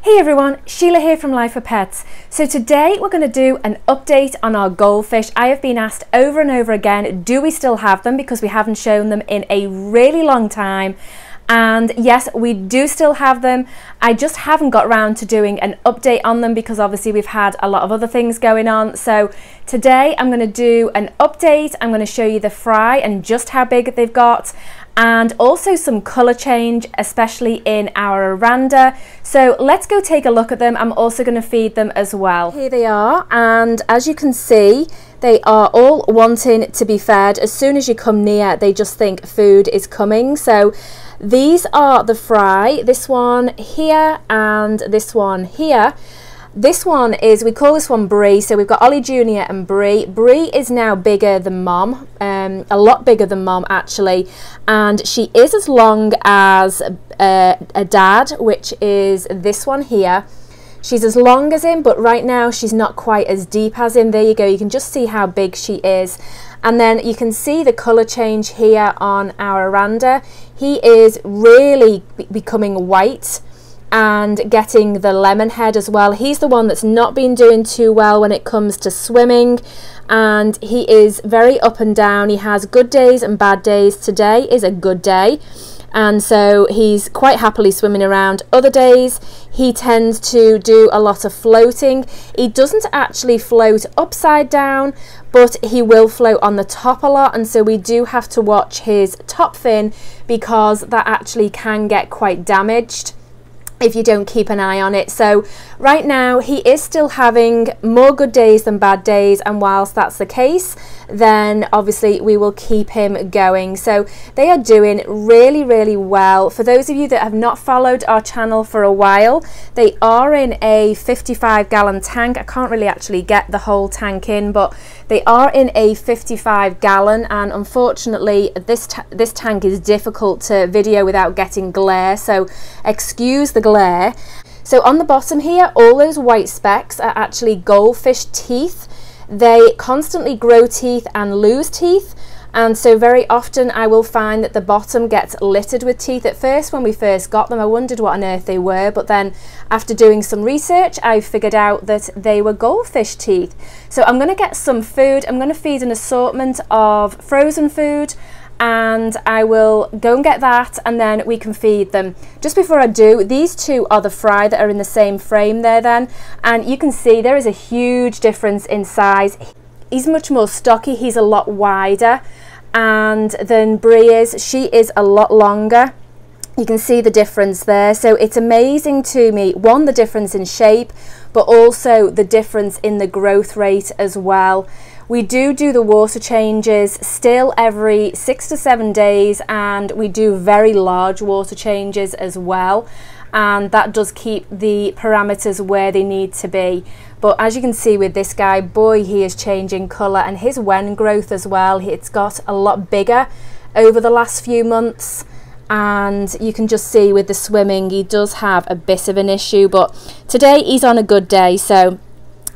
Hey everyone, Sheila here from Lifewithpets. So today we're going to do an update on our goldfish. I have been asked over and over again, do we still have them, because we haven't shown them in a really long time. And yes, we do still have them. I just haven't got around to doing an update on them because obviously we've had a lot of other things going on. So today I'm going to do an update. I'm going to show you the fry and just how big they've got, and also some colour change, especially in our Oranda. So let's go take a look at them. I'm also going to feed them as well. Here they are, and as you can see, they are all wanting to be fed. As soon as you come near, they just think food is coming. So these are the fry, this one here and this one here. This one is, we call this one Brie, so we've got Ollie Jr. and Brie. Brie is now bigger than Mom, a lot bigger than Mom actually, and she is as long as a dad, which is this one here. She's as long as him, but right now she's not quite as deep as him. There you go, you can just see how big she is. And then you can see the colour change here on our Oranda. He is really becoming white and getting the lemon head as well. He's the one that's not been doing too well when it comes to swimming, and he is very up and down. He has good days and bad days. Today is a good day, and so he's quite happily swimming around. Other days he tends to do a lot of floating. He doesn't actually float upside down, but he will float on the top a lot, and so we do have to watch his top fin because that actually can get quite damaged if you don't keep an eye on it. So right now he is still having more good days than bad days, and whilst that's the case, then obviously we will keep him going. So they are doing really well. For those of you that have not followed our channel for a while, they are in a 55-gallon tank. I can't really actually get the whole tank in, but they are in a 55-gallon, and unfortunately this tank is difficult to video without getting glare, so excuse the glare. So on the bottom here, all those white specks are actually goldfish teeth. They constantly grow teeth and lose teeth, and so very often I will find that the bottom gets littered with teeth. At first, when we first got them, I wondered what on earth they were, but then after doing some research, I figured out that they were goldfish teeth. So I'm going to get some food. I'm going to feed an assortment of frozen food, and I will go and get that, and then we can feed them. Just before I do, these two are the fry that are in the same frame there then, and you can see there is a huge difference in size. He's much more stocky, he's a lot wider, and then Brie is, she is a lot longer. You can see the difference there. So it's amazing to me, one, the difference in shape, but also the difference in the growth rate as well. We do the water changes still every 6 to 7 days, and we do very large water changes as well, and that does keep the parameters where they need to be. But as you can see with this guy, boy, he is changing colour, and his wen growth as well, it's got a lot bigger over the last few months, and you can just see with the swimming he does have a bit of an issue, but today he's on a good day. So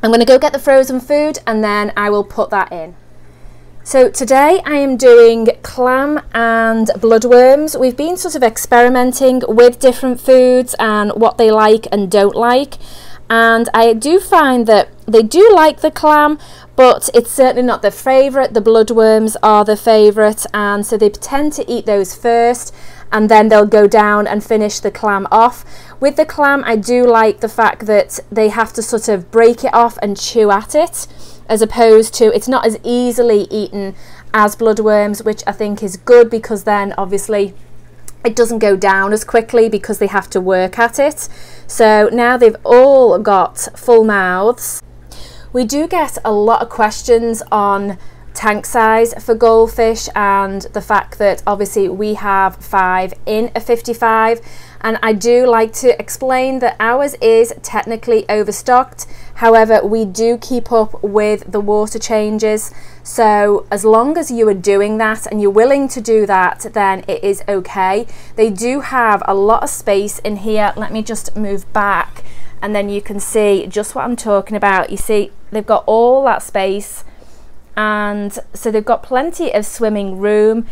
I'm going to go get the frozen food and then I will put that in. So today I am doing clam and bloodworms. We've been sort of experimenting with different foods and what they like and don't like, and I do find that they do like the clam, but it's certainly not their favourite. The bloodworms are their favourite, and so they tend to eat those first, and then they'll go down and finish the clam off. With the clam, I do like the fact that they have to sort of break it off and chew at it, as opposed to, it's not as easily eaten as bloodworms, which I think is good, because then obviously it doesn't go down as quickly because they have to work at it. So now they've all got full mouths. We do get a lot of questions on tank size for goldfish, and the fact that obviously we have 5 in a 55, and I do like to explain that ours is technically overstocked. However, we do keep up with the water changes, so as long as you are doing that and you're willing to do that, then it is okay. They do have a lot of space in here. Let me just move back and then you can see just what I'm talking about. You see they've got all that space, and so they've got plenty of swimming room.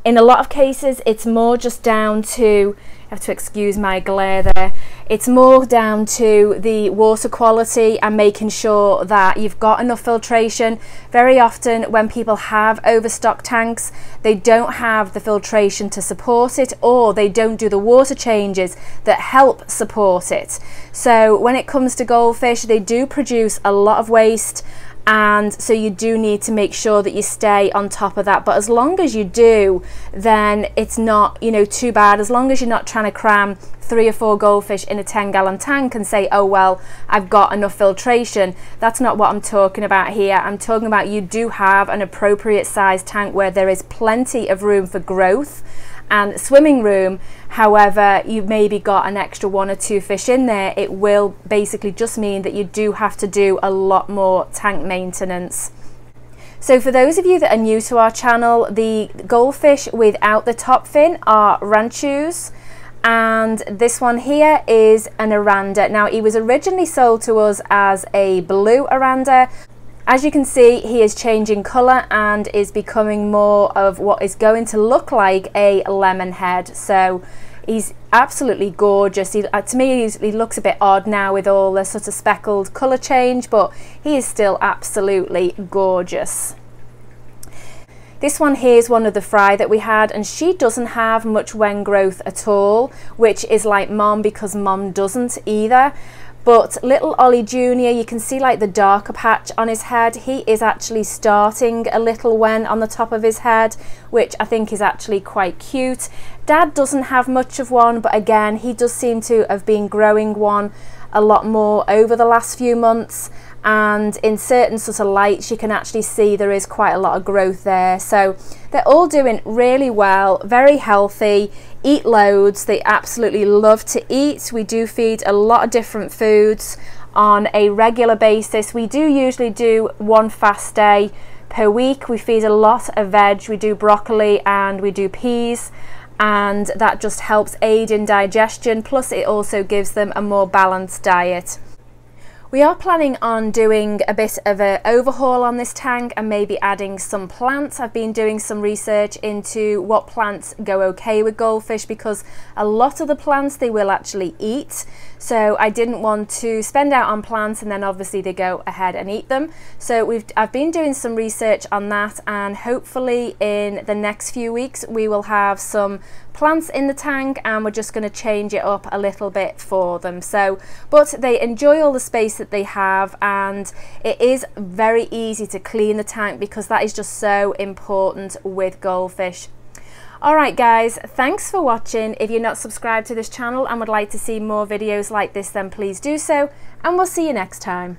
In a lot of cases it's more just down to, you have to excuse my glare there, It's more down to the water quality and making sure that you've got enough filtration. Very often when people have overstocked tanks, they don't have the filtration to support it, or they don't do the water changes that help support it. So when it comes to goldfish, they do produce a lot of waste, and so you do need to make sure that you stay on top of that. But as long as you do, then it's not, you know, too bad. As long as you're not trying to cram 3 or 4 goldfish in a 10-gallon tank and say, oh well, I've got enough filtration. That's not what I'm talking about here. I'm talking about you do have an appropriate size tank where there is plenty of room for growth and swimming room. However, you've maybe got an extra 1 or 2 fish in there. It will basically just mean that you do have to do a lot more tank maintenance. So for those of you that are new to our channel, the goldfish without the top fin are Ranchus, and this one here is an Oranda. Now, he was originally sold to us as a blue Oranda. As you can see, he is changing colour and is becoming more of what is going to look like a lemon head. So he's absolutely gorgeous. To me, he looks a bit odd now with all the sort of speckled colour change, but he is still absolutely gorgeous. This one here is one of the fry that we had, and she doesn't have much wen growth at all, which is like Mom, because Mom doesn't either. But little Ollie Jr., you can see like the darker patch on his head. He is actually starting a little wen on the top of his head, which I think is actually quite cute. Dad doesn't have much of one, but again, he does seem to have been growing one a lot more over the last few months. And in certain sort of lights you can actually see there is quite a lot of growth there. So they're all doing really well, very healthy, eat loads. They absolutely love to eat. We do feed a lot of different foods on a regular basis. We do usually do 1 fast day per week. We feed a lot of veg. We do broccoli and we do peas, and that just helps aid in digestion, plus it also gives them a more balanced diet. We are planning on doing a bit of an overhaul on this tank and maybe adding some plants. I've been doing some research into what plants go okay with goldfish, because a lot of the plants they will actually eat. So I didn't want to spend out on plants and then obviously they go ahead and eat them. So I've been doing some research on that, and hopefully in the next few weeks we will have some plants in the tank, and we're just going to change it up a little bit for them. So, but they enjoy all the space that they have, and it is very easy to clean the tank because that is just so important with goldfish. Alright guys, thanks for watching. If you're not subscribed to this channel and would like to see more videos like this, then please do so, and we'll see you next time.